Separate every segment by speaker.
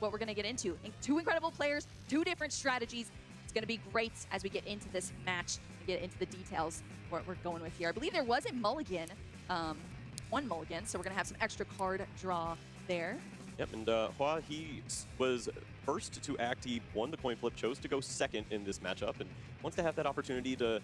Speaker 1: what we're going to get into. Two incredible players, two different strategies. It's going to be great as we get into this match and get into the details what we're going with here. I believe there was a mulligan, one mulligan, so we're going to have some extra card draw there.
Speaker 2: Yep, and Hua, he was first to act. He won the coin flip, chose to go second in this matchup, and wants to have that opportunity to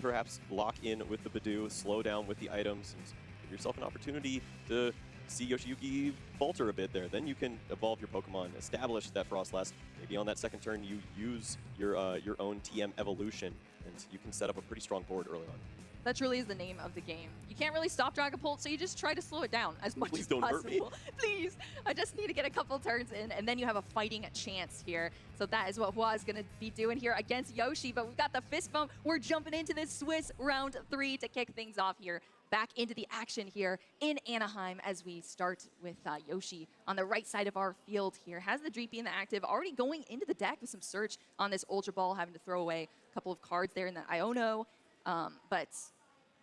Speaker 2: perhaps lock in with the Badoo, slow down with the items, and give yourself an opportunity to see Yoshiyuki falter a bit there. Then you can evolve your Pokemon, establish that Frostlass. Maybe on that second turn, you use your own TM evolution, and you can set up a pretty strong board early on.
Speaker 1: That truly is the name of the game. You can't really stop Dragapult, so you just try to slow it down as much as possible. Please don't hurt me. Please, I just need to get a couple turns in, and then you have a fighting chance here. So that is what Hua is going to be doing here against Yoshi, but we've got the fist bump. We're jumping into this Swiss round 3 to kick things off here. Back into the action here in Anaheim as we start with Yoshi on the right side of our field here. Has the Dreepy in the active, already going into the deck with some search on this Ultra Ball, having to throw away a couple of cards there in the Iono. But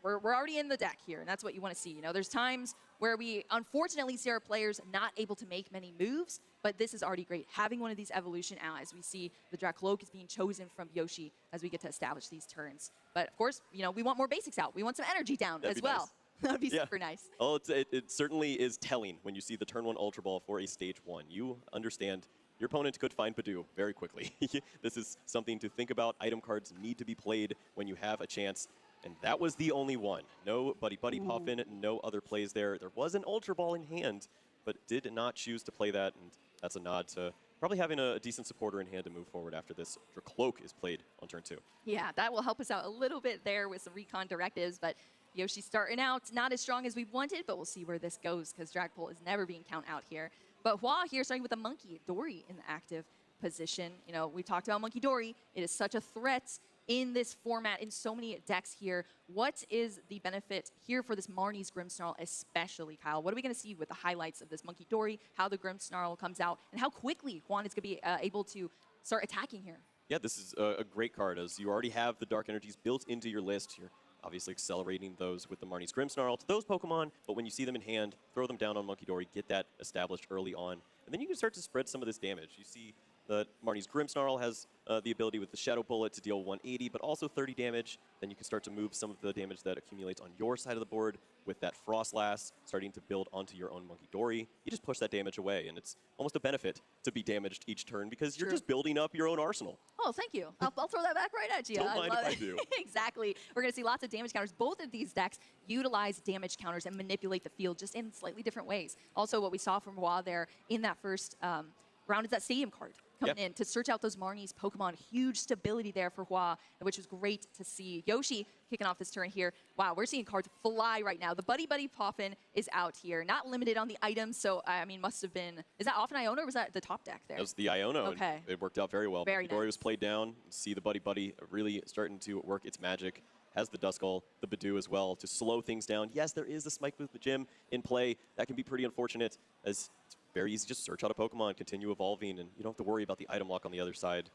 Speaker 1: we're already in the deck here, and that's what you want to see. You know, there's times where we unfortunately see our players not able to make many moves, but this is already great. Having one of these evolution allies, we see the Dracloak is being chosen from Yoshi as we get to establish these turns. But of course, you know, we want more basics out. We want some energy down as well. Nice. That would be super nice.
Speaker 2: Well, it certainly is telling when you see the turn 1 Ultra Ball for a stage 1. You understand your opponent could find Badoo very quickly. This is something to think about. Item cards need to be played when you have a chance. And that was the only one. No Buddy Puffin, no other plays there. There was an Ultra Ball in hand, but did not choose to play that. And that's a nod to probably having a decent supporter in hand to move forward after this Dracloak is played on turn 2.
Speaker 1: Yeah, that will help us out a little bit there with some recon directives. But Yoshi starting out not as strong as we wanted, but we'll see where this goes because Dragapult is never being count out here. But Hua here starting with a Monkey Dory in the active position. You know, we talked about Monkey Dory. It is such a threat in this format, in so many decks here. What is the benefit here for this Marnie's Grimmsnarl especially, Kyle? What are we going to see with the highlights of this Monkey Dory, how the Grimmsnarl comes out, and how quickly Juan is going to be able to start attacking here?
Speaker 2: Yeah, this is a great card, as you already have the Dark Energies built into your list. You're obviously accelerating those with the Marnie's Grimmsnarl to those Pokemon, but when you see them in hand, throw them down on Monkey Dory, get that established early on, and then you can start to spread some of this damage. You see that Marnie's Grimmsnarl has the ability with the Shadow Bullet to deal 180, but also 30 damage. Then you can start to move some of the damage that accumulates on your side of the board with that Frostlass starting to build onto your own Monkey Dory. You just push that damage away, and it's almost a benefit to be damaged each turn because you're just building up your own arsenal.
Speaker 1: Oh, thank you. I'll throw that back right at you.
Speaker 2: Don't mind if I do.
Speaker 1: Exactly. We're going to see lots of damage counters. Both of these decks utilize damage counters and manipulate the field just in slightly different ways. Also, what we saw from Hua there in that first round is that Stadium card coming in to search out those Marnie's Pokemon. Huge stability there for Hua, which was great to see. Yoshi kicking off this turn here. Wow, we're seeing cards fly right now. The Buddy Puffin is out here. Not limited on the items, so I mean, must have been, is that off an Iono or was that the top deck there?
Speaker 2: That was the Iono.
Speaker 1: Okay.
Speaker 2: It worked out very well.
Speaker 1: Very nice.
Speaker 2: Dory was played down. See the Buddy really starting to work its magic. Has the Duskull, the Badoo as well to slow things down. Yes, there is the Spike with the Gym in play. That can be pretty unfortunate as it's very easy to just search out a Pokemon, continue evolving, and you don't have to worry about the item lock on the other side.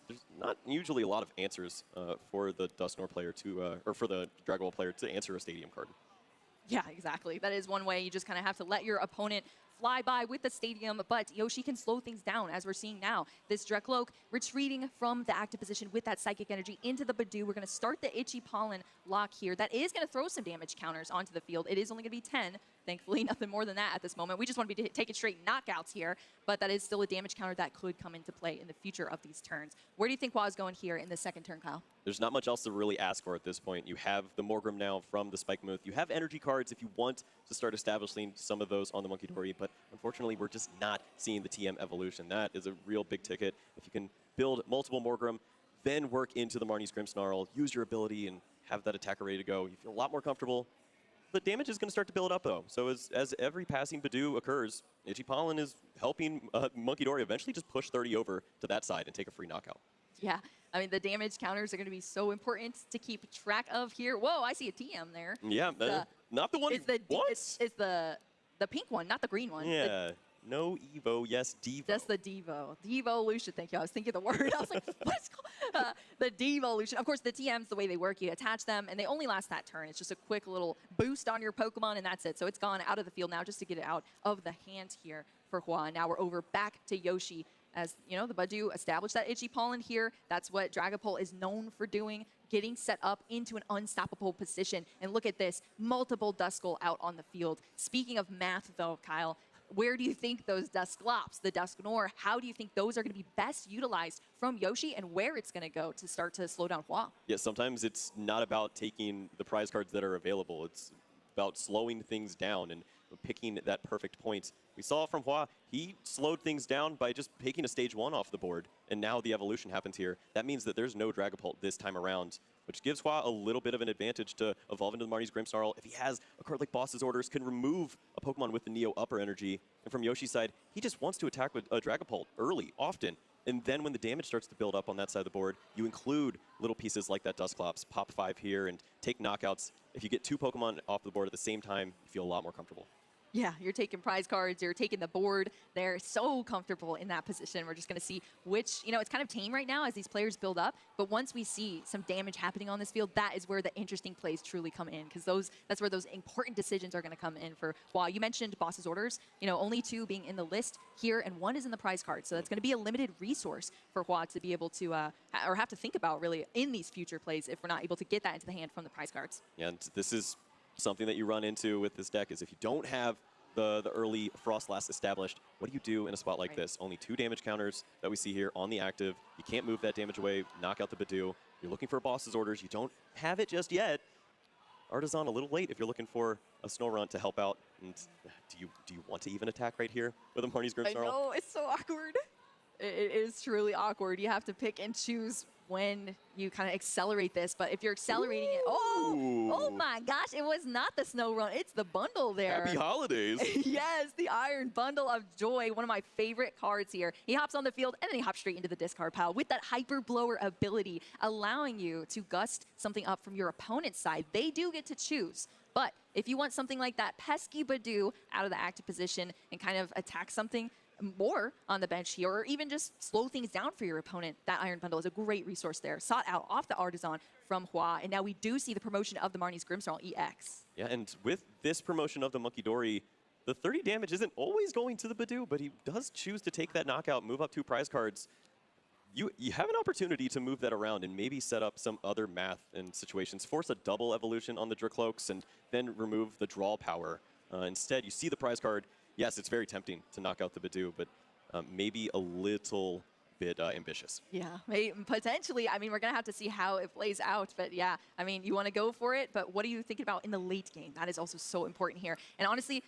Speaker 2: There's not usually a lot of answers for the Dusknoir player to, or for the Dragapult player to answer a Stadium card.
Speaker 1: Yeah, exactly. That is one way. You just kind of have to let your opponent fly by with the Stadium, but Yoshi can slow things down, as we're seeing now. This Dracloak retreating from the active position with that Psychic Energy into the Badoo. We're going to start the Itchy Pollen lock here. That is going to throw some damage counters onto the field. It is only going to be 10. Thankfully, nothing more than that at this moment. We just want to be taking straight knockouts here, but that is still a damage counter that could come into play in the future of these turns. Where do you think Hua is going here in the second turn, Kyle?
Speaker 2: There's not much else to really ask for at this point. You have the Morgrim now from the Spike Muth. You have energy cards if you want to start establishing some of those on the Monkey Dory, but unfortunately, we're just not seeing the TM evolution. That is a real big ticket. If you can build multiple Morgrim, then work into the Marnie's Grimmsnarl, use your ability, and have that attacker ready to go, you feel a lot more comfortable. The damage is going to start to build up, though. So as every passing Badoo occurs, Itchy Pollen is helping Monkey Dory eventually just push 30 over to that side and take a free knockout.
Speaker 1: Yeah, I mean, the damage counters are going to be so important to keep track of here. Whoa, I see a TM there.
Speaker 2: Yeah, not the one
Speaker 1: it's the pink one, not the green one.
Speaker 2: Yeah. No Evo, yes, Devo.
Speaker 1: That's the Devo. Devolution, thank you. I was thinking the word. I was like, what is it called? The Devolution. Of course, the TMs, the way they work, you attach them, and they only last that turn. It's just a quick little boost on your Pokemon, and that's it. So it's gone out of the field now just to get it out of the hand here for Hua. Now we're over back to Yoshi. As you know, the Badoo established that itchy pollen here. That's what Dragapult is known for doing, getting set up into an unstoppable position. And look at this, multiple Duskull out on the field. Speaking of math, though, Kyle, where do you think those Dusklops, the Dusknoir, how do you think those are going to be best utilized from Yoshi, and where it's going to go to start to slow down Hua?
Speaker 2: Yeah, sometimes it's not about taking the prize cards that are available. It's about slowing things down and picking that perfect point. We saw from Hua, he slowed things down by just taking a stage 1 off the board, and now the evolution happens here. That means that there's no Dragapult this time around, which gives Hua a little bit of an advantage to evolve into the Marnie's Grimmsnarl. If he has a card like Boss's Orders, can remove a Pokemon with the Neo upper energy. And from Yoshi's side, he just wants to attack with a Dragapult early, often. And then when the damage starts to build up on that side of the board, you include little pieces like that Dusclops, pop 5 here, and take knockouts. If you get 2 Pokemon off the board at the same time, you feel a lot more comfortable.
Speaker 1: Yeah, you're taking prize cards, you're taking the board. They're so comfortable in that position. We're just going to see which, it's kind of tame right now as these players build up. But once we see some damage happening on this field, that is where the interesting plays truly come in, because that's where those important decisions are going to come in for Hua. You mentioned Boss's Orders, only 2 being in the list here, and 1 is in the prize card. So that's going to be a limited resource for Hua to be able to, or have to think about really in these future plays if we're not able to get that into the hand from the prize cards.
Speaker 2: Yeah, and this is something that you run into with this deck is if you don't have the early Frostlass established, what do you do in a spot like this? Only 2 damage counters that we see here on the active. You can't move that damage away, knock out the Badoo. You're looking for Boss's Orders. You don't have it just yet. Artisan a little late if you're looking for a Snorunt to help out. And do you want to even attack right here with a Marnie's Grimmsnarl?
Speaker 1: I know, it's so awkward. It is truly awkward. You have to pick and choose when you kind of accelerate this, but if you're accelerating it, oh my gosh, it was not the Snorunt, it's the bundle there.
Speaker 2: Happy holidays.
Speaker 1: Yes, the Iron Bundle of Joy, one of my favorite cards here. He hops on the field and then he hops straight into the discard pile with that Hyper Blower ability, allowing you to gust something up from your opponent's side. They do get to choose. But if you want something like that pesky Badoo out of the active position and kind of attack something more on the bench here, or even just slow things down for your opponent, that Iron Bundle is a great resource there. Sought out off the Artisan from Hua, and now we do see the promotion of the Marnie's Grimmsnarl EX.
Speaker 2: Yeah, and with this promotion of the Munkidori, the 30 damage isn't always going to the Badoo, but he does choose to take that knockout, move up 2 prize cards. You have an opportunity to move that around and maybe set up some other math and situations. Force a double evolution on the Dracloaks and then remove the draw power. Instead, you see the prize card. Yes, it's very tempting to knock out the Badoo, but maybe a little bit ambitious.
Speaker 1: Yeah, potentially. I mean, we're going to have to see how it plays out. But yeah, I mean, you want to go for it, but what are you thinking about in the late game? That is also so important here. And honestly,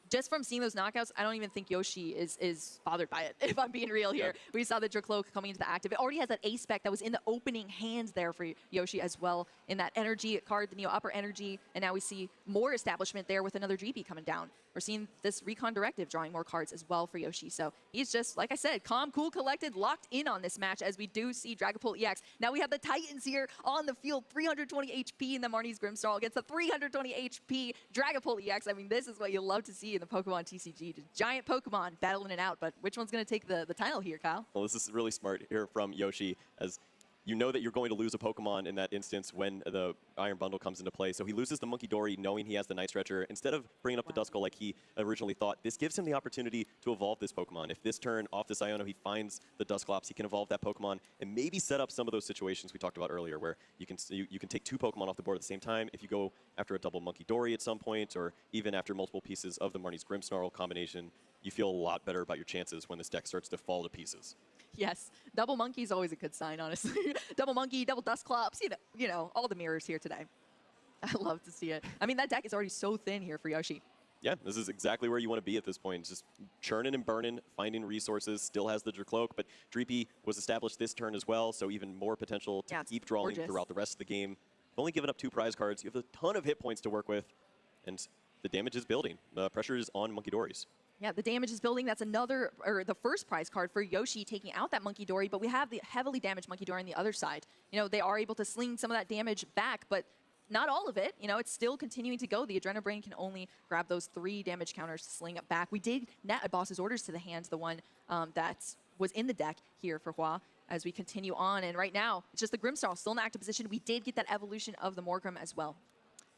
Speaker 1: just from seeing those knockouts, I don't even think Yoshi is bothered by it, if I'm being real here. Yeah. We saw the Dracloak coming into the active. It already has that A-Spec that was in the opening hands there for Yoshi as well, in that energy card, the Neo Upper Energy, and now we see more establishment there with another GB coming down. We're seeing this Recon Directive drawing more cards as well for Yoshi. So he's just, like I said, calm, cool, collected, locked in on this match as we do see Dragapult EX. Now we have the Titans here on the field, 320 HP in the Marnie's Grimmsnarl against the 320 HP Dragapult EX. I mean, this is what you love to see in the Pokemon TCG. Just giant Pokemon battling it out, but which one's going to take the title here, Kyle?
Speaker 2: Well, this is really smart here from Yoshi, as you know that you're going to lose a Pokemon in that instance when the Iron Bundle comes into play. So he loses the Munkidori knowing he has the Night Stretcher. Instead of bringing up the Duskull like he originally thought, this gives him the opportunity to evolve this Pokemon. If this turn off this Iono he finds the Dusclops, he can evolve that Pokemon and maybe set up some of those situations we talked about earlier where you can take 2 Pokemon off the board at the same time. If you go after a double Munkidori at some point, or even after multiple pieces of the Marnie's Grimmsnarl combination, you feel a lot better about your chances when this deck starts to fall to pieces.
Speaker 1: Yes, double monkey is always a good sign, honestly. Double monkey, double Dusclops, you know, all the mirrors here today. I love to see it. I mean, that deck is already so thin here for Yoshi.
Speaker 2: Yeah, this is exactly where you want to be at this point. Just churning and burning, finding resources, still has the Dracloak, but Dreepy was established this turn as well, so even more potential to keep drawing throughout the rest of the game. You've only given up 2 prize cards. You have a ton of hit points to work with, and the damage is building. The pressure is on Munkidoris.
Speaker 1: Yeah, the damage is building. That's the first prize card for Yoshi taking out that Munkidori, but we have the heavily damaged Munkidori on the other side. You know, they are able to sling some of that damage back, but not all of it. You know, it's still continuing to go. The Adrenabrain can only grab those 3 damage counters to sling it back. We did net a Boss's Orders to the hands, the one that was in the deck here for Hua, as we continue on. And right now, it's just the Grimmsnarl still in the active position. We did get that evolution of the Morgrim as well.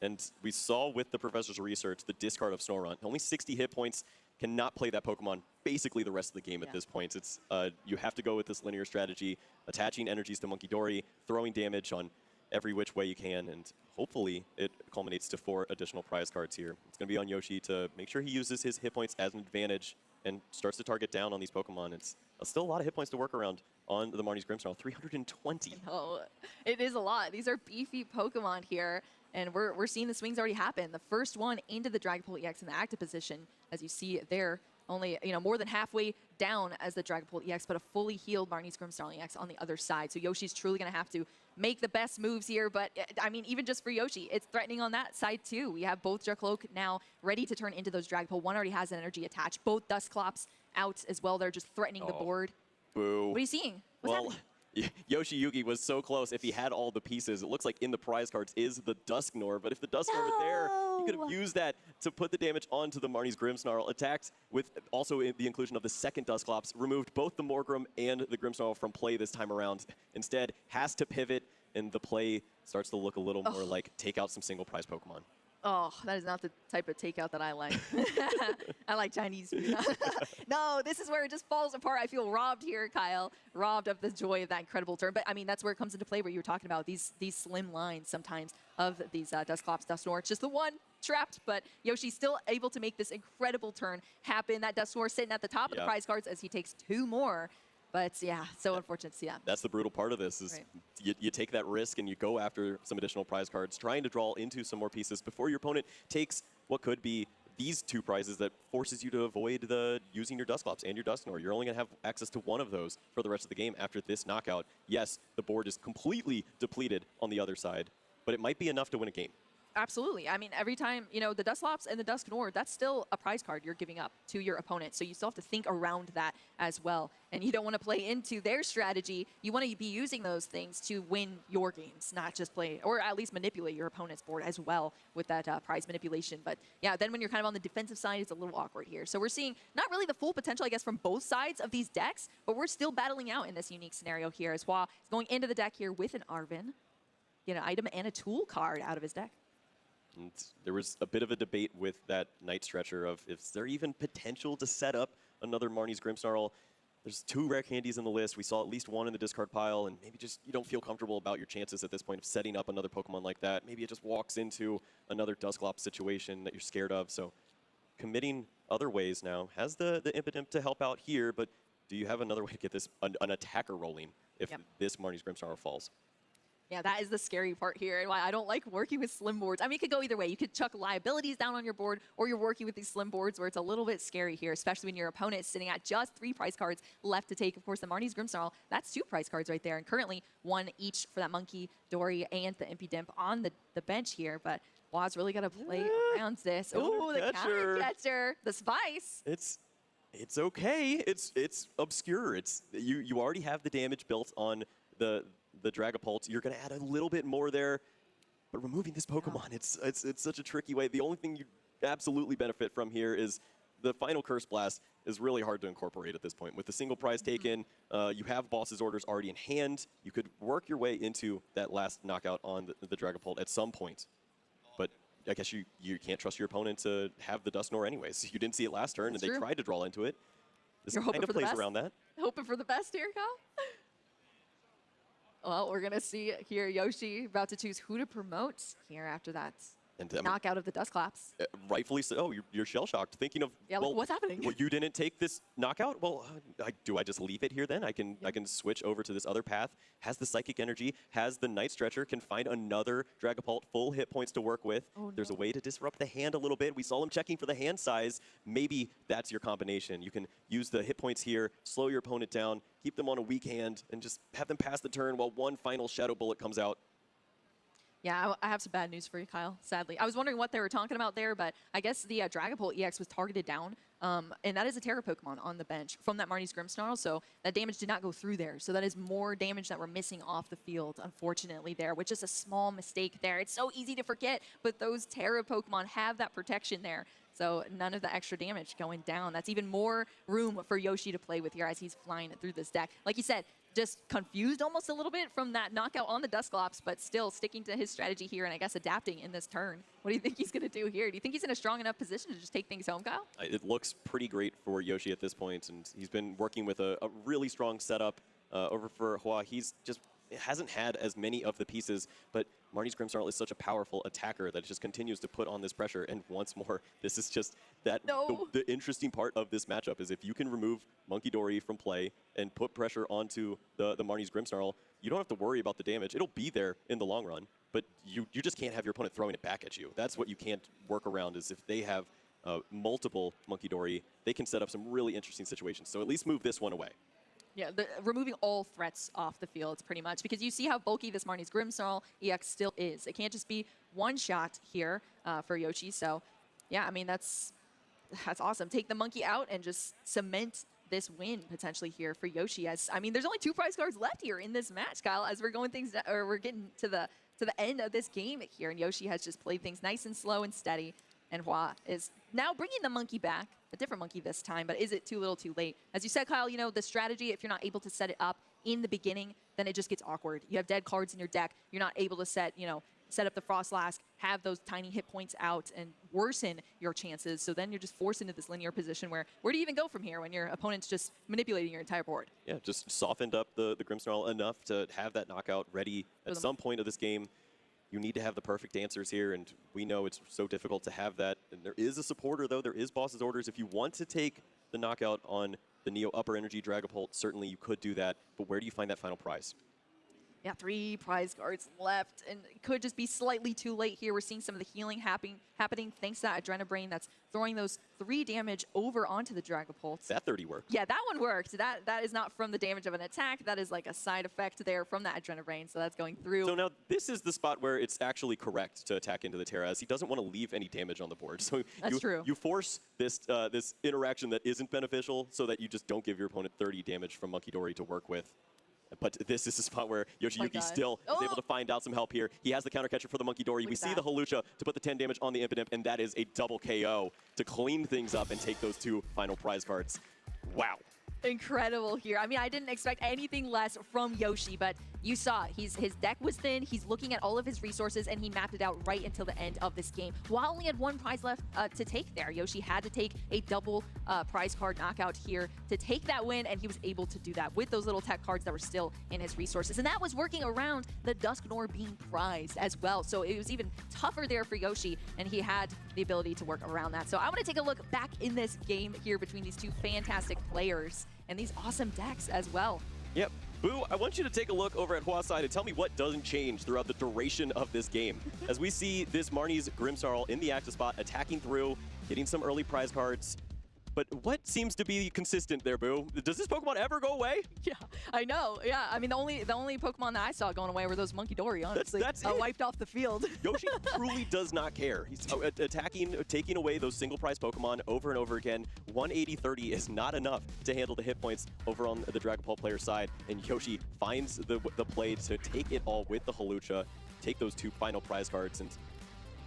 Speaker 2: And we saw with the professor's research the discard of Snorunt. Only 60 hit points. cannot play that Pokemon basically the rest of the game at this point. It's you have to go with this linear strategy, attaching energies to Munkidori, throwing damage on every which way you can, and hopefully it culminates to 4 additional prize cards here. It's going to be on Yoshi to make sure he uses his hit points as an advantage and starts to target down on these Pokemon. It's still a lot of hit points to work around on the Marnie's Grimmsnarl, 320.
Speaker 1: Oh, it is a lot. These are beefy Pokemon here, and we're seeing the swings already happen. The first one into the Dragapult EX in the active position, as you see it there, only more than halfway down as the Dragapult EX, but a fully healed Marnie's Grimmsnarl EX on the other side. So Yoshi's truly going to have to make the best moves here, but I mean, even just for Yoshi, it's threatening on that side too. We have both Dracloak now ready to turn into those Dragapult. One already has an energy attached. Both Dusclops out as well. They're just threatening the board.
Speaker 2: Boo.
Speaker 1: What are you seeing? What's happening?
Speaker 2: Yoshi Yugi was so close. If he had all the pieces, it looks like in the prize cards is the Dusknoir, but if the Dusknoir was there, he could have used that to put the damage onto the Marnie's Grimmsnarl. Attacked with also the inclusion of the second Dusclops, removed both the Morgrem and the Grimmsnarl from play this time around. Instead, has to pivot, and the play starts to look a little more like take out some single prize Pokemon.
Speaker 1: Oh, that is not the type of takeout that I like. I like Chinese food. No, this is where it just falls apart. I feel robbed here, Kyle. Robbed of the joy of that incredible turn. But, I mean, that's where it comes into play, where you were talking about these slim lines sometimes of these Dusclops, Dusknoir. It's just the one trapped, but Yoshi's still able to make this incredible turn happen. That Dusknoir sitting at the top of the prize cards as he takes 2 more. But, yeah, so unfortunate to see that.
Speaker 2: That's the brutal part of this is you take that risk and you go after some additional prize cards, trying to draw into some more pieces before your opponent takes what could be these 2 prizes that forces you to avoid using your Dusclops and your Dusknoir. You're only going to have access to one of those for the rest of the game after this knockout. Yes, the board is completely depleted on the other side, but it might be enough to win a game.
Speaker 1: Absolutely. I mean, every time, the Dusclops and the Dusknoir, that's still a prize card you're giving up to your opponent. So you still have to think around that as well. And you don't want to play into their strategy. You want to be using those things to win your games, not just play, or at least manipulate your opponent's board as well with that prize manipulation. But yeah, then when you're kind of on the defensive side, it's a little awkward here. So we're seeing not really the full potential, I guess, from both sides of these decks, but we're still battling out in this unique scenario here as Hua is going into the deck here with an Arven, get an item and a tool card out of his deck.
Speaker 2: And there was a bit of a debate with that Night Stretcher of is there even potential to set up another Marnie's Grimmsnarl. There's 2 rare candies in the list. We saw at least 1 in the discard pile, and maybe just you don't feel comfortable about your chances at this point of setting up another Pokemon like that. Maybe it just walks into another Dusclops situation that you're scared of. So committing other ways now has the impetus to help out here, but do you have another way to get this an attacker rolling if this Marnie's Grimmsnarl falls?
Speaker 1: Yeah, that is the scary part here, and why I don't like working with slim boards. I mean, it could go either way. You could chuck liabilities down on your board, or you're working with these slim boards where it's a little bit scary here, especially when your opponent is sitting at just 3 prize cards left to take. Of course, the Marnie's Grimmsnarl, that's 2 prize cards right there, and currently 1 each for that Munkidori and the Impidimp on the bench here, but Hua's really got to play around this. Oh, the counter catcher, the spice.
Speaker 2: It's okay. It's obscure. You already have the damage built on the Dragapult. You're going to add a little bit more there, but removing this Pokemon, it's such a tricky way. The only thing you absolutely benefit from here is the final Curse Blast is really hard to incorporate at this point. With the single prize taken, you have boss's orders already in hand. You could work your way into that last knockout on the Dragapult at some point, but I guess you can't trust your opponent to have the Dusknoir anyways. You didn't see it last turn, and they tried to draw into it. This kind of plays around that.
Speaker 1: Hoping for the best here, Kyle? Well, we're going to see here Yoshi about to choose who to promote here after that knockout of the Dusclops.
Speaker 2: Rightfully so. You're shell-shocked, thinking of, well,
Speaker 1: what's happening?
Speaker 2: Well, you didn't take this knockout? Well, do I just leave it here then? I can switch over to this other path. Has the Psychic Energy, has the Night Stretcher, can find another Dragapult full hit points to work with. There's a way to disrupt the hand a little bit. We saw him checking for the hand size. Maybe that's your combination. You can use the hit points here, slow your opponent down, keep them on a weak hand, and just have them pass the turn while one final Shadow Bullet comes out.
Speaker 1: Yeah, I have some bad news for you, Kyle, sadly. I was wondering what they were talking about there, but I guess the Dragapult EX was targeted down, and that is a Terra Pokemon on the bench from that Marnie's Grimmsnarl, so that damage did not go through there. So that is more damage that we're missing off the field, unfortunately, there, which is a small mistake there. It's so easy to forget, but those Terra Pokemon have that protection there. So none of the extra damage going down. That's even more room for Yoshi to play with here as he's flying through this deck. Like you said, just confused almost a little bit from that knockout on the Dusclops, but still sticking to his strategy here and I guess adapting in this turn. What do you think he's going to do here? Do you think he's in a strong enough position to just take things home, Kyle?
Speaker 2: It looks looks pretty great for Yoshi at this point, and he's been working with a really strong setup over for Hua. He's just hasn't had as many of the pieces, but Marnie's Grimmsnarl is such a powerful attacker that it just continues to put on this pressure. And once more, this is just that the interesting part of this matchup is if you can remove Monkey Dory from play and put pressure onto the Marnie's Grimmsnarl, you don't have to worry about the damage. It'll be there in the long run, but you just can't have your opponent throwing it back at you. That's what you can't work around, is if they have multiple Monkey Dory, they can set up some really interesting situations. So at least move this one away.
Speaker 1: Yeah, removing all threats off the field, pretty much, because you see how bulky this Marnie's Grimmsnarl EX still is. It can't just be one shot here for Yoshi. So, yeah, I mean, that's awesome. Take the monkey out and just cement this win potentially here for Yoshi. As I mean, there's only 2 prize cards left here in this match, Kyle. As we're going we're getting to the end of this game here, and Yoshi has just played things nice and slow and steady. And Hua is now bringing the monkey back, a different monkey this time, but is it too little too late? As you said, Kyle, you know, the strategy, if you're not able to set it up in the beginning, then it just gets awkward. You have dead cards in your deck. You're not able to set up the Frostlask, have those tiny hit points out, and worsen your chances. So then you're just forced into this linear position where do you even go from here when your opponent's just manipulating your entire board? Yeah,
Speaker 2: just softened up the Grimmsnarl enough to have that knockout ready at some point of this game. You need to have the perfect answers here, and we know it's so difficult to have that. And there is a supporter, though. There is boss's orders. If you want to take the knockout on the Neo Upper Energy Dragapult, certainly you could do that. But where do you find that final prize?
Speaker 1: Yeah, 3 prize cards left, and it could just be slightly too late here. We're seeing some of the healing happening thanks to that Adrenabrain that's throwing those 3 damage over onto the Dragapult.
Speaker 2: That 30 worked.
Speaker 1: Yeah, that one worked. That is not from the damage of an attack. That is like a side effect there from that Adrenabrain, so that's going through.
Speaker 2: So now this is the spot where it's actually correct to attack into the Terra, as he doesn't want to leave any damage on the board. So
Speaker 1: that's true.
Speaker 2: You force this this interaction that isn't beneficial so that you just don't give your opponent 30 damage from Monkey Dory to work with. But this is a spot where Yoshiyuki still is able to find out some help here. He has the counter catcher for the Monkey Dory. We see the Hawlucha to put the 10 damage on the Impidimp, and that is a double KO to clean things up and take those 2 final prize cards. Wow.
Speaker 1: Incredible here. I mean, I didn't expect anything less from Yoshi, but you saw his deck was thin. He's looking at all of his resources, and he mapped it out right until the end of this game. While only had 1 prize left to take there, Yoshi had to take a double prize card knockout here to take that win, and he was able to do that with those little tech cards that were still in his resources. And that was working around the Dusknoir being prized as well. So it was even tougher there for Yoshi, and he had the ability to work around that. So I want to take a look back in this game here between these 2 fantastic players and these awesome decks as well.
Speaker 2: Yep. Boo, I want you to take a look over at Hua's side and tell me what doesn't change throughout the duration of this game. As we see this Marnie's Grimmsnarl in the active spot, attacking through, getting some early prize cards. But what seems to be consistent there, Boo? Does this Pokemon ever go away?
Speaker 1: Yeah, I know. Yeah, I mean, the only Pokemon that I saw going away were those Monkey Dory, honestly.
Speaker 2: That's
Speaker 1: wiped off the field.
Speaker 2: Yoshi truly does not care. He's attacking, taking away those single prize Pokemon over and over again. 180-30 is not enough to handle the hit points over on the Dragapult player side. And Yoshi finds the play to take it all with the Hawlucha, take those 2 final prize cards, and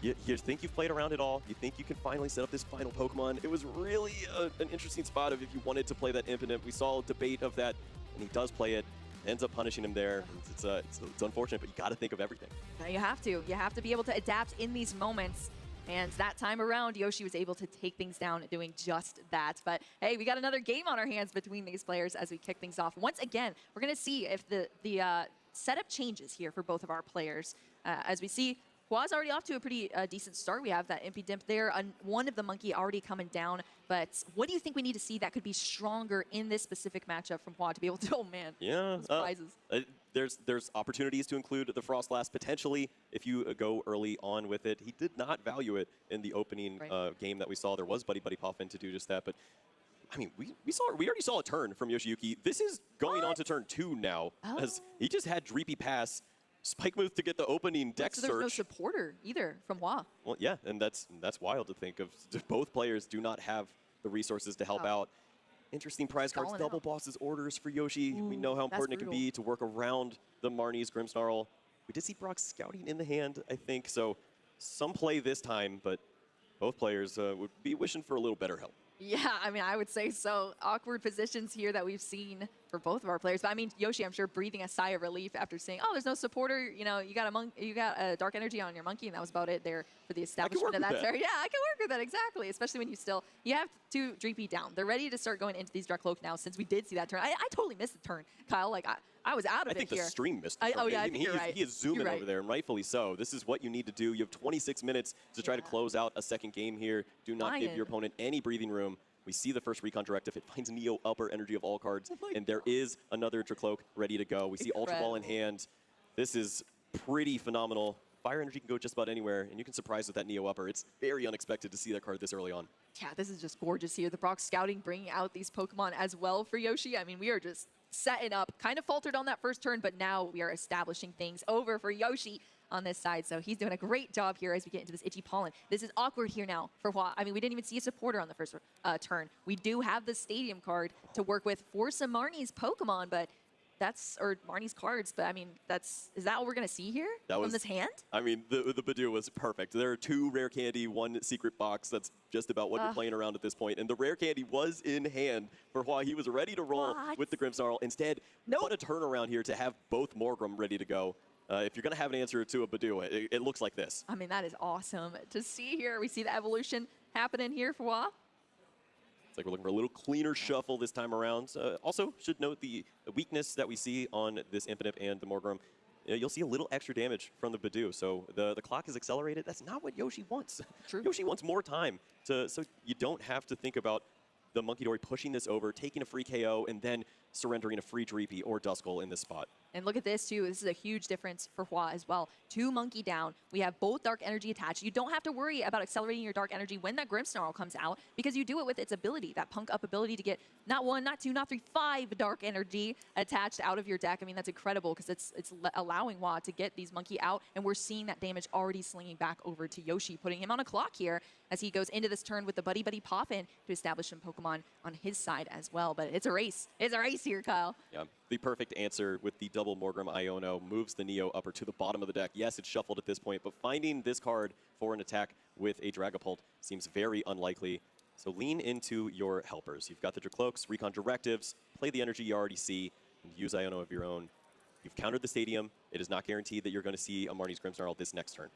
Speaker 2: you think you've played around it all. You think you can finally set up this final Pokemon. It was really an interesting spot of if you wanted to play that Impidimp. We saw a debate of that, and he does play it. Ends up punishing him there. It's unfortunate, but you got to think of everything.
Speaker 1: Yeah, you have to. You have to be able to adapt in these moments. And that time around, Yoshi was able to take things down doing just that. But hey, we got another game on our hands between these players as we kick things off. Once again, we're going to see if the setup changes here for both of our players. As we see, Hua's already off to a pretty decent start. We have that Impidimp there, one of the monkey already coming down. But what do you think we need to see that could be stronger in this specific matchup from Hua to be able to, oh man, those prizes.
Speaker 2: There's opportunities to include the Frostlask potentially if you go early on with it. He did not value it in the opening game that we saw. There was Buddy Poffin to do just that, but I mean, we already saw a turn from Yoshiyuki. This is going on to turn 2 now, as he just had Dreepy Pass, Spike Move to get the opening deck
Speaker 1: so
Speaker 2: search.
Speaker 1: There's no supporter either from Hua.
Speaker 2: Well, yeah, and that's wild to think of. Both players do not have the resources to help out. Interesting prize cards, double boss's orders for Yoshi. We know how important it can be to work around the Marnie's Grimmsnarl. We did see Brock scouting in the hand, I think, so some play this time, but both players would be wishing for a little better help.
Speaker 1: Yeah, I mean, I would say so. Awkward positions here that we've seen for both of our players. But I mean, Yoshi, I'm sure breathing a sigh of relief after saying, "Oh, there's no supporter. You know, you got a dark energy on your monkey, and that was about it there for the establishment of that." Yeah, I can work with that exactly. Especially when you have 2 Dreepy down. They're ready to start going into these Dark Cloak now. Since we did see that turn, I totally missed the turn, Kyle. Like I was out of it here.
Speaker 2: I think the stream missed the turn.
Speaker 1: Oh yeah, I think you're right.
Speaker 2: He is zooming over there, and rightfully so. This is what you need to do. You have 26 minutes to try to close out a second game here. Do not give your opponent any breathing room. We see the first recon directive. It finds Neo upper energy of all cards, and there is another Dracloak ready to go. We see Ultra Ball in hand. This is pretty phenomenal. Fire energy can go just about anywhere, and you can surprise with that Neo upper. It's very unexpected to see that card this early on.
Speaker 1: Yeah, this is just gorgeous here. The Brock scouting bringing out these Pokemon as well for Yoshi. I mean, we are just setting up. Kind of faltered on that first turn, but now we are establishing things over for Yoshi on this side. So he's doing a great job here as we get into this Itchy Pollen. This is awkward here now for Hua. I mean, we didn't even see a supporter on the first turn. We do have the Stadium card to work with for some Marnie's Pokemon, but or Marnie's cards, but I mean, is that what we're going to see here from this hand?
Speaker 2: I mean, the Badoo was perfect. There are 2 rare candy, 1 secret box. That's just about what you're playing around at this point. And the rare candy was in hand for Hua. He was ready to roll with the Grimmsnarl. Instead, what a turnaround here to have both Morgrim ready to go. If you're going to have an answer to a Badoo, it looks like this.
Speaker 1: I mean, that is awesome to see here. We see the evolution happening here for Hua.
Speaker 2: It's like we're looking for a little cleaner shuffle this time around. Also, should note the weakness that we see on this Infinite and the Morgrim. You'll see a little extra damage from the Badoo. So the clock is accelerated. That's not what Yoshi wants.
Speaker 1: True.
Speaker 2: Yoshi wants more time so you don't have to think about the Monkey pushing this over, taking a free KO, and then surrendering a free Dreepy or Duskull in this spot.
Speaker 1: And look at this, too. This is a huge difference for Hua as well. 2 Monkey down. We have both Dark Energy attached. You don't have to worry about accelerating your Dark Energy when that Grimmsnarl comes out, because you do it with its ability, that Punk Up ability to get not 1, not 2, not 3, 5 Dark Energy attached out of your deck. I mean, that's incredible, because it's allowing Hua to get these Monkey out, and we're seeing that damage already slinging back over to Yoshi, putting him on a clock here as he goes into this turn with the Buddy Buddy Poffin to establish some Pokemon on his side as well. But it's a race. It's a race here, Kyle.
Speaker 2: Yeah, the perfect answer with the double Morgrim Iono moves the Neo upper to the bottom of the deck. Yes, it's shuffled at this point, but finding this card for an attack with a Dragapult seems very unlikely. So lean into your helpers. You've got the Dracloaks, Recon Directives, play the energy you already see, and use Iono of your own. You've countered the Stadium. It is not guaranteed that you're going to see a Marnie's Grimmsnarl this next turn.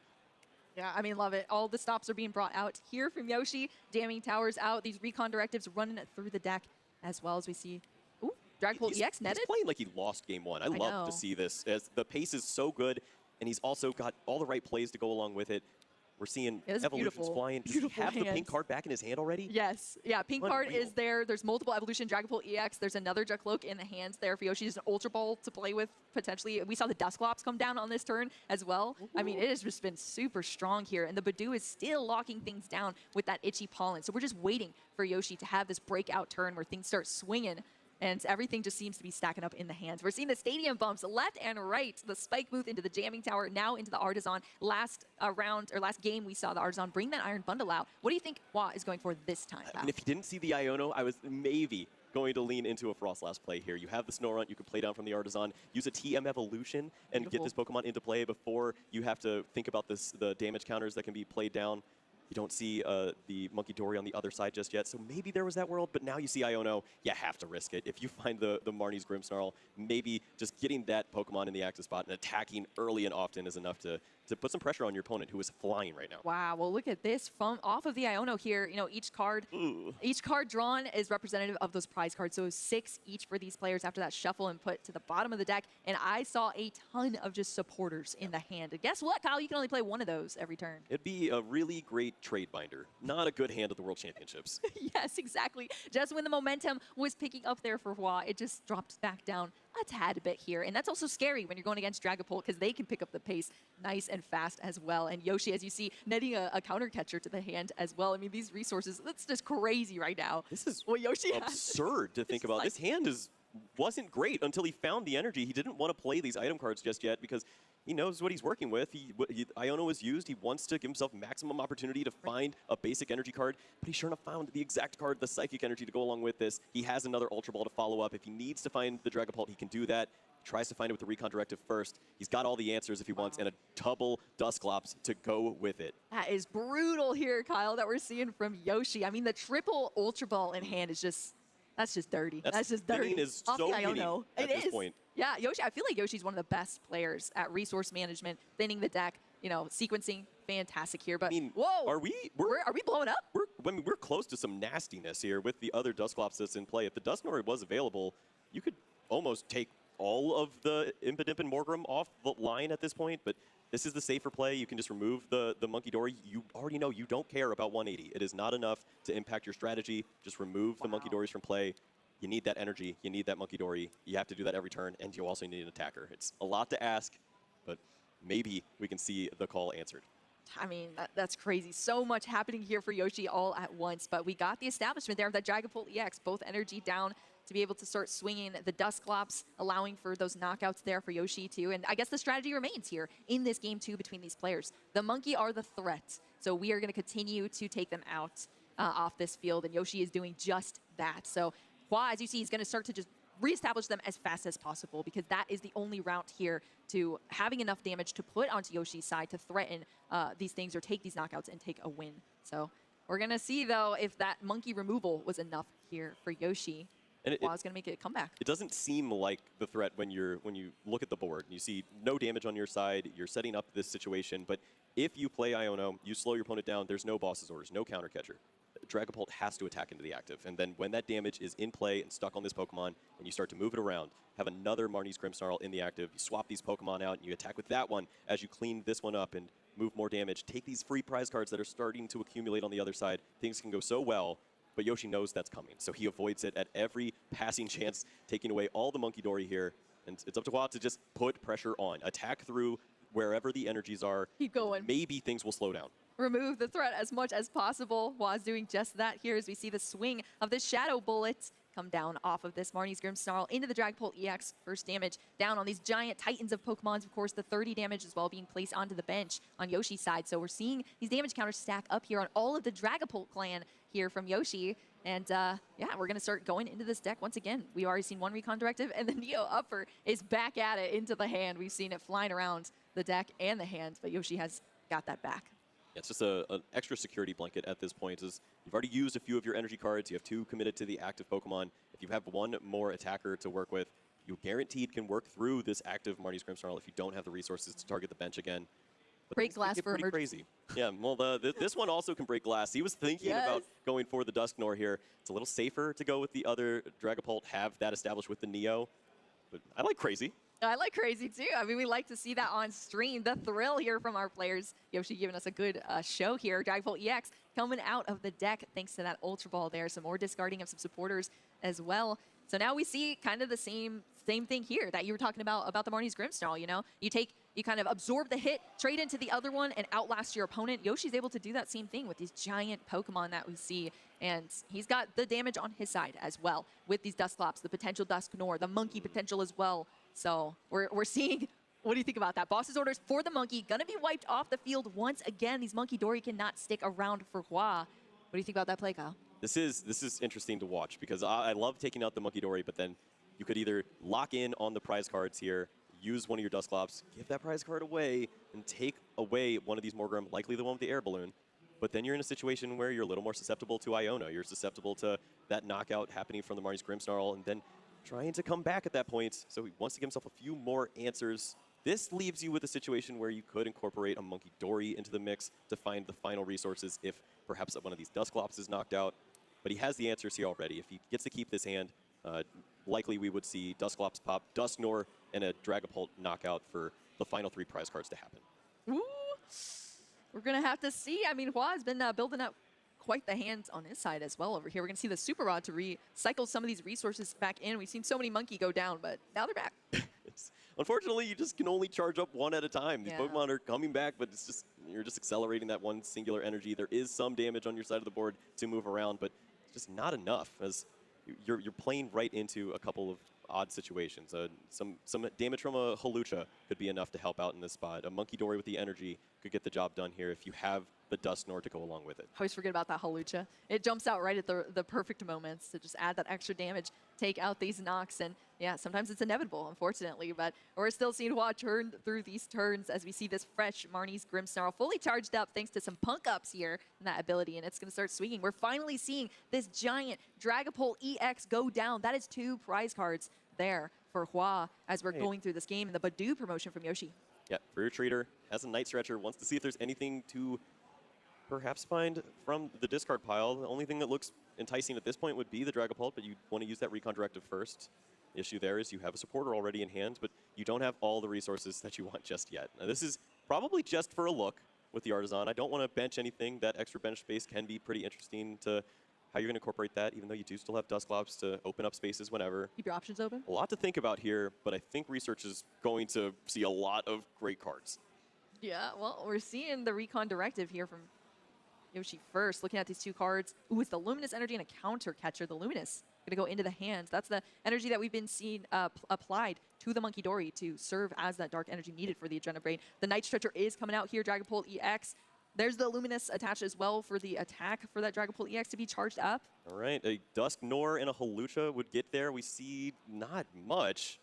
Speaker 1: Yeah, I mean, love it. All the stops are being brought out here from Yoshi. Damming Towers out. These Recon Directives running it through the deck as well as we see. Ooh, Dragapult EX netted.
Speaker 2: He's playing like he lost game 1. I love to see this, as the pace is so good, and he's also got all the right plays to go along with it. We're seeing evolutions flying. Does he have the pink card back in his hand already?
Speaker 1: Yes. Yeah, pink card is there. There's multiple evolution Dragapult EX. There's another Dracloak in the hands there for Yoshi. There's an Ultra Ball to play with, potentially. We saw the Dusclops come down on this turn as well. Ooh. I mean, it has just been super strong here. And the Badoo is still locking things down with that Itchy Pollen. So we're just waiting for Yoshi to have this breakout turn where things start swinging. And everything just seems to be stacking up in the hands. We're seeing the Stadium bumps left and right. The Spike Booth into the Jamming Tower, now into the Artisan. Last game, we saw the Artisan bring that Iron Bundle out. What do you think Hua is going for this time?
Speaker 2: I mean, if you didn't see the Iono, I was maybe going to lean into a Frostlass play here. You have the Snorunt, you can play down from the Artisan, use a TM Evolution, and get this Pokemon into play before you have to think about the damage counters that can be played down. You don't see the Monkey Dory on the other side just yet, so maybe there was that world, but now you see Iono, you have to risk it. If you find the Marnie's Grimmsnarl, maybe just getting that Pokemon in the active spot and attacking early and often is enough to put some pressure on your opponent, who is flying right now.
Speaker 1: Wow, well look at this from off of the Iono here. You know, each card drawn is representative of those prize cards. So 6 each for these players after that shuffle and put to the bottom of the deck. And I saw a ton of just supporters in the hand. And guess what, Kyle? You can only play 1 of those every turn.
Speaker 2: It'd be a really great trade binder. Not a good hand at the World Championships.
Speaker 1: Yes, exactly. Just when the momentum was picking up there for Hua, it just dropped back down a tad bit here. And that's also scary when you're going against Dragapult, because they can pick up the pace nice and fast as well. And Yoshi, as you see, netting a counter catcher to the hand as well. I mean, these resources, that's just crazy right now.
Speaker 2: This is what Yoshi absurd to think about. This hand wasn't great until he found the energy. He didn't want to play these item cards just yet because he knows what he's working with. Iono is used. He wants to give himself maximum opportunity to find a basic energy card, but he sure enough found the exact card, the psychic energy, to go along with this. He has another Ultra Ball to follow up. If he needs to find the Dragapult, he can do that. He tries to find it with the Recon Directive first. He's got all the answers if he wants, and a double Dusclops to go with it.
Speaker 1: That is brutal here, Kyle, that we're seeing from Yoshi. I mean, the triple Ultra Ball in hand is just... That's just dirty. That's just dirty.
Speaker 2: Thinning is so meaning at this point.
Speaker 1: Yeah, Yoshi, I feel like Yoshi's one of the best players at resource management, thinning the deck, sequencing, fantastic here. But
Speaker 2: I mean,
Speaker 1: whoa,
Speaker 2: are we
Speaker 1: blowing up?
Speaker 2: We're close to some nastiness here with the other Dusclops that's in play. If the Dusknoir was available, you could almost take all of the Impidimp and Morgrem off the line at this point, but this is the safer play. You can just remove the Monkey Dory. You already know you don't care about 180. It is not enough to impact your strategy. Just remove the Monkey Dories from play. You need that energy. You need that Monkey Dory. You have to do that every turn, and you also need an attacker. It's a lot to ask, but maybe we can see the call answered.
Speaker 1: I mean, that's crazy. So much happening here for Yoshi all at once, but we got the establishment there of that Dragapult EX, both energy down to be able to start swinging the Dusclops, allowing for those knockouts there for Yoshi too. And I guess the strategy remains here in this game too between these players. The Monkey are the threat, so we are going to continue to take them out off this field, and Yoshi is doing just that. So Hua, as you see, is going to start to just reestablish them as fast as possible, because that is the only route here to having enough damage to put onto Yoshi's side to threaten these things or take these knockouts and take a win. So we're going to see, though, if that Monkey removal was enough here for Yoshi. And Hua's going to make it a comeback.
Speaker 2: It doesn't seem like the threat when you look at the board. You see no damage on your side. You're setting up this situation. But if you play Iono, you slow your opponent down. There's no boss's orders, no counter catcher. Dragapult has to attack into the active. And then when that damage is in play and stuck on this Pokemon, and you start to move it around, have another Marnie's Grimmsnarl in the active, you swap these Pokemon out, and you attack with that one as you clean this one up and move more damage. Take these free prize cards that are starting to accumulate on the other side. Things can go so well, but Yoshi knows that's coming, so he avoids it at every passing chance, taking away all the Monkey Dory here. And it's up to Hua to just put pressure on. Attack through wherever the energies are.
Speaker 1: Keep going.
Speaker 2: Maybe things will slow down.
Speaker 1: Remove the threat as much as possible. Hua's doing just that here as we see the swing of the Shadow Bullet come down off of this Marnie's Grimmsnarl into the Dragapult EX. First damage down on these giant titans of Pokemons. Of course, the 30 damage as well being placed onto the bench on Yoshi's side. So we're seeing these damage counters stack up here on all of the Dragapult clan here from Yoshi. And yeah, we're going to start going into this deck once again. We've already seen one Recon Directive, and the Neo Upper is back at it into the hand. We've seen it flying around the deck and the hand, but Yoshi has got that back.
Speaker 2: It's just an extra security blanket at this point. Is you've already used a few of your energy cards. You have 2 committed to the active Pokemon. If you have 1 more attacker to work with, you guaranteed can work through this active Marnie's Grimmsnarl if you don't have the resources to target the bench again. But
Speaker 1: break glass for emergency.
Speaker 2: Crazy. Yeah, well, this one also can break glass. He was thinking about going for the Dusknoir here. It's a little safer to go with the other Dragapult, have that established with the Neo. But I like crazy.
Speaker 1: I like crazy, too. I mean, we like to see that on stream. The thrill here from our players. Yoshi giving us a good show here. Dragapult EX coming out of the deck thanks to that Ultra Ball there. Some more discarding of some supporters as well. So now we see kind of the same thing here that you were talking about the Marnie's Grimmsnarl, you know? You kind of absorb the hit, trade into the other one, and outlast your opponent. Yoshi's able to do that same thing with these giant Pokemon that we see. And he's got the damage on his side as well with these Dusclops, the potential Dusknoir, the Monkey potential as well. So we're seeing, what do you think about that? Boss's orders for the Monkey, gonna be wiped off the field once again. These Monkey Dory cannot stick around for Hua. What do you think about that play, Kyle?
Speaker 2: This is interesting to watch because I love taking out the Monkey Dory, but then you could either lock in on the prize cards here, use one of your Dusclops, give that prize card away, and take away one of these Morgrem, likely the one with the air balloon. But then you're in a situation where you're a little more susceptible to Iono. You're susceptible to that knockout happening from the Marnie's Grimmsnarl, and then trying to come back at that point. So he wants to give himself a few more answers. This leaves you with a situation where you could incorporate a Monkey Dory into the mix to find the final resources if perhaps one of these Dusclops is knocked out. But he has the answers here already. If he gets to keep this hand, likely we would see Dusclops pop, Dusknoir, and a Dragapult knockout for the final 3 prize cards to happen.
Speaker 1: Ooh, we're going to have to see. I mean, Hua has been building up quite the hands on his side as well over here. We're going to see the Super Rod to recycle some of these resources back in. We've seen so many Monkey go down, but now they're back.
Speaker 2: Unfortunately, you just can only charge up 1 at a time. These Pokemon are coming back, but it's just you're just accelerating that one singular energy. There is some damage on your side of the board to move around, but it's just not enough as you're playing right into a couple of odd situations. Some damage from a Hawlucha could be enough to help out in this spot. A Monkey Dory with the energy could get the job done here if you have the Dusknoir to go along with it.
Speaker 1: I always forget about that Hawlucha. It jumps out right at the perfect moments to just add that extra damage take out these knocks. And yeah, sometimes it's inevitable, unfortunately, but we're still seeing Hua turn through these turns as we see this fresh Marnie's Grimmsnarl fully charged up thanks to some punk ups here in that ability, and it's going to start swinging. We're finally seeing this giant Dragapult EX go down. That is 2 prize cards there for Hua as we're going through this game, and the Badoo promotion from Yoshi.
Speaker 2: Yeah, for your trader, has a Night Stretcher, wants to see if there's anything to perhaps find from the discard pile. The only thing that looks enticing at this point would be the Dragapult, but you want to use that Recon Directive first. The issue there is you have a supporter already in hand, but you don't have all the resources that you want just yet. Now, this is probably just for a look with the Artisan. I don't want to bench anything. That extra bench space can be pretty interesting to how you're going to incorporate that, even though you do still have Dusclops to open up spaces whenever.
Speaker 1: Keep your options open.
Speaker 2: A lot to think about here, but I think Research is going to see a lot of great cards.
Speaker 1: Yeah, well, we're seeing the Recon Directive here from Yoshi first. Looking at these 2 cards. Ooh, it's the Luminous Energy and a Counter Catcher. The Luminous going to go into the hands. That's the energy that we've been seeing applied to the Monkey Dory to serve as that dark energy needed for the Agenda Brain. The Night Stretcher is coming out here. Dragapult EX. There's the Luminous attached as well for the attack for that Dragapult EX to be charged up.
Speaker 2: All right, a Dusknoir and a Hawlucha would get there. We see not much.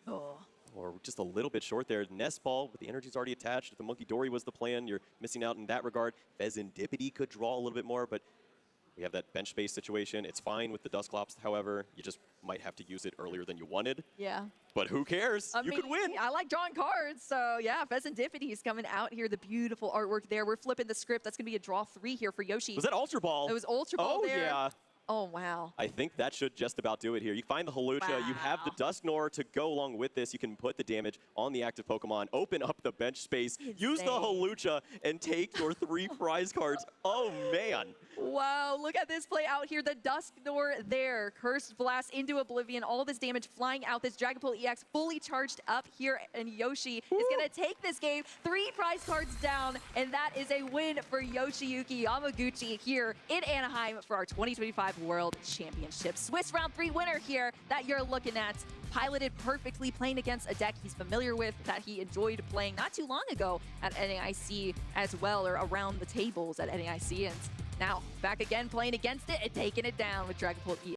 Speaker 1: Oh.
Speaker 2: Or just a little bit short there. Nest Ball with the energies already attached. If the Monkey Dory was the plan, you're missing out in that regard. Fezandipity could draw a little bit more, but we have that bench space situation. It's fine with the Dusclops, however. You just might have to use it earlier than you wanted.
Speaker 1: Yeah.
Speaker 2: But who cares? You could win.
Speaker 1: I like drawing cards, so yeah, Fezandipity is coming out here. The beautiful artwork there. We're flipping the script. That's going to be a draw 3 here for Yoshi.
Speaker 2: Was that Ultra Ball?
Speaker 1: It was Ultra Ball there.
Speaker 2: Oh, yeah.
Speaker 1: Oh, wow.
Speaker 2: I think that should just about do it here. You find the Hawlucha, you have the Dusknoir to go along with this. You can put the damage on the active Pokemon, open up the bench space, use the Hawlucha, and take your 3 prize cards. Oh, man.
Speaker 1: Wow, look at this play out here. The Dusknoir there. Cursed Blast into Oblivion. All this damage flying out. This Dragapult EX fully charged up here, and Yoshi is going to take this game. 3 prize cards down, and that is a win for Yoshiyuki Yamaguchi here in Anaheim for our 2025 World Championship. Swiss Round 3 winner here that you're looking at. Piloted perfectly, playing against a deck he's familiar with, that he enjoyed playing not too long ago at NAIC as well, or around the tables at NAIC. And now back again playing against it and taking it down with Dragapult EX.